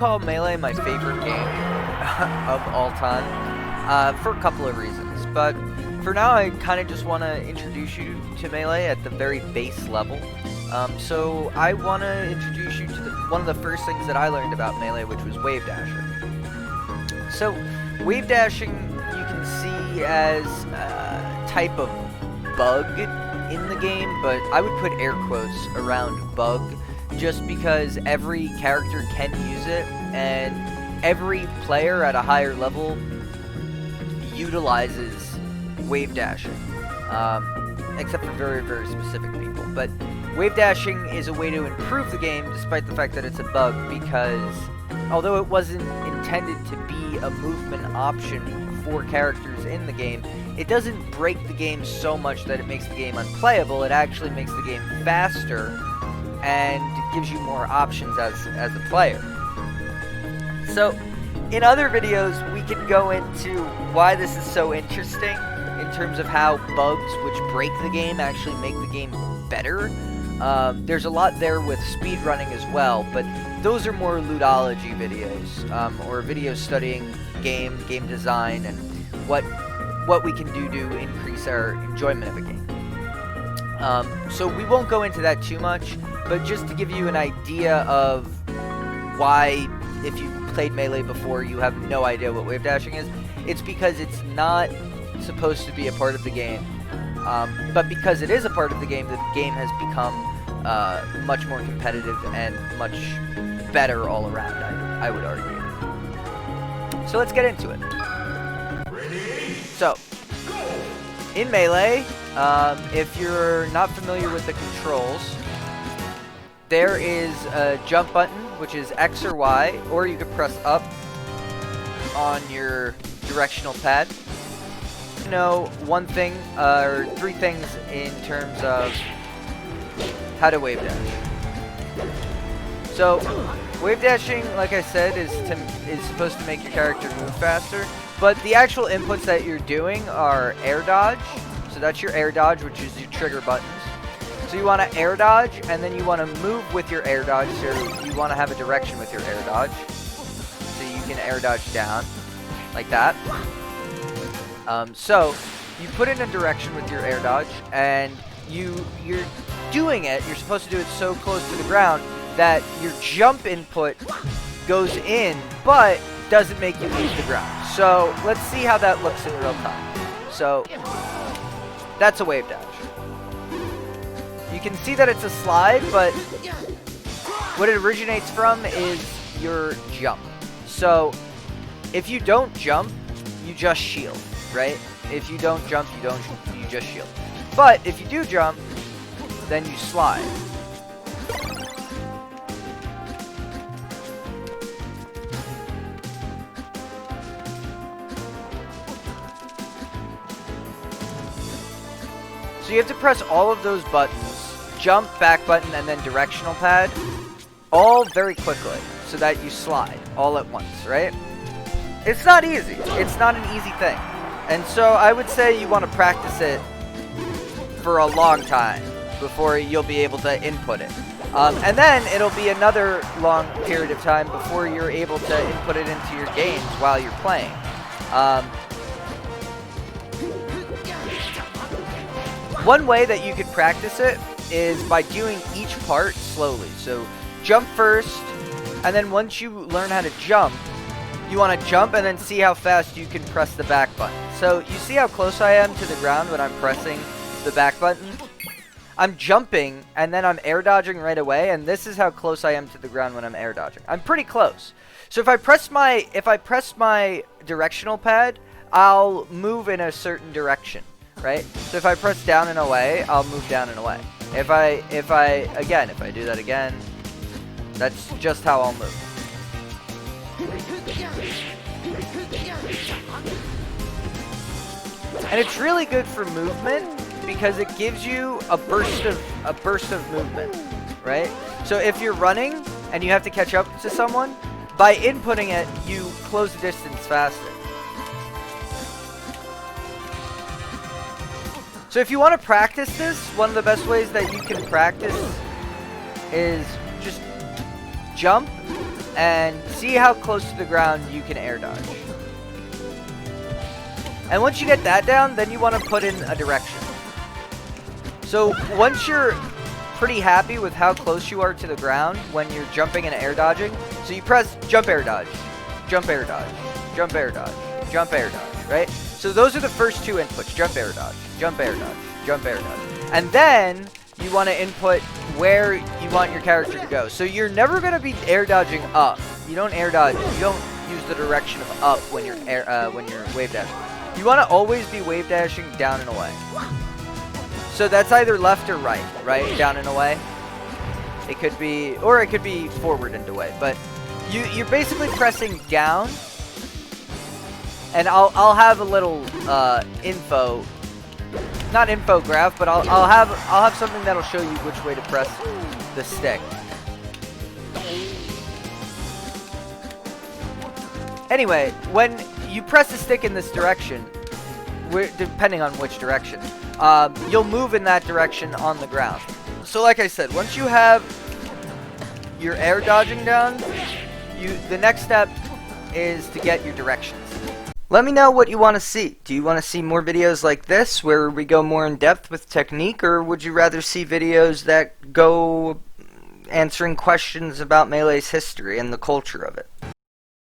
call Melee my favorite game of all time for a couple of reasons. But for now, I kind of just want to introduce you to Melee at the very base level. So I want to introduce you to one of the first things that I learned about Melee, which was Wavedashing. So Wavedashing you can see as a type of bug in the game, but I would put air quotes around bug just because every character can use it, and every player at a higher level utilizes wave dashing, except for very, very specific people. But wave dashing is a way to improve the game, despite the fact that it's a bug, because although it wasn't intended to be a movement option for characters in the game, it doesn't break the game so much that it makes the game unplayable. It actually makes the game faster and gives you more options as a player. So, in other videos, we can go into why this is so interesting in terms of how bugs which break the game actually make the game better. There's a lot there with speedrunning as well, but those are more ludology videos, or videos studying game design, and what we can do to increase our enjoyment of a game. So we won't go into that too much, but just to give you an idea of why, if you played Melee before, you have no idea what wave dashing is, it's because it's not supposed to be a part of the game. But because it is a part of the game has become much more competitive and much better all around, I would argue. So let's get into it. So, in Melee, if you're not familiar with the controls, there is a jump button, which is X or Y, or you could press up on your directional pad. You know one thing, or three things in terms of how to wave dash. So, wave dashing, like I said, is supposed to make your character move faster, but the actual inputs that you're doing are air dodge. So that's your air dodge, which is your trigger buttons. So you want to air dodge, and then you want to move with your air dodge, so you want to have a direction with your air dodge. So you can air dodge down, like that. So you put in a direction with your air dodge, and you're doing it, you're supposed to do it so close to the ground that your jump input goes in, but doesn't make you leave the ground. So let's see how that looks in real time. So that's a wave dash. You can see that it's a slide, but what it originates from is your jump. So if you don't jump, you just shield, right? If you don't jump, you just shield. But if you do jump, then you slide. So you have to press all of those buttons, jump, back button, and then directional pad, all very quickly, so that you slide all at once, right? It's not easy. It's not an easy thing. And so I would say you want to practice it for a long time before you'll be able to input it. And then it'll be another long period of time before you're able to input it into your games while you're playing. One way that you could practice it is by doing each part slowly. So jump first, and then once you learn how to jump, you want to jump and then see how fast you can press the back button. So you see how close I am to the ground when I'm pressing the back button? I'm jumping, and then I'm air dodging right away, and this is how close I am to the ground when I'm air dodging. I'm pretty close. So if I press my directional pad, I'll move in a certain direction, right? So if I press down and away, I'll move down and away. If I do that again, that's just how I'll move. And it's really good for movement because it gives you a burst of movement, right? So if you're running and you have to catch up to someone, by inputting it, you close the distance faster. So if you want to practice this, one of the best ways that you can practice is just jump and see how close to the ground you can air dodge. And once you get that down, then you want to put in a direction. So once you're pretty happy with how close you are to the ground when you're jumping and air dodging, so you press jump air dodge, jump air dodge, jump air dodge, jump air dodge, right? So those are the first two inputs, jump air dodge, jump air dodge, jump air dodge. And then you want to input where you want your character to go. So you're never going to be air dodging up. You don't air dodge, you don't use the direction of up when you're wave dashing. You want to always be wave dashing down and away. So that's either left or right, right? Down and away. It could be, or it could be forward and away. But you're basically pressing down. And I'll have a little info, not infograph, but I'll have something that'll show you which way to press the stick. Anyway, when you press the stick in this direction, depending on which direction, you'll move in that direction on the ground. So like I said, once you have your air dodging down, the next step is to get your directions. Let me know what you want to see. Do you want to see more videos like this where we go more in depth with technique, or would you rather see videos that go answering questions about Melee's history and the culture of it?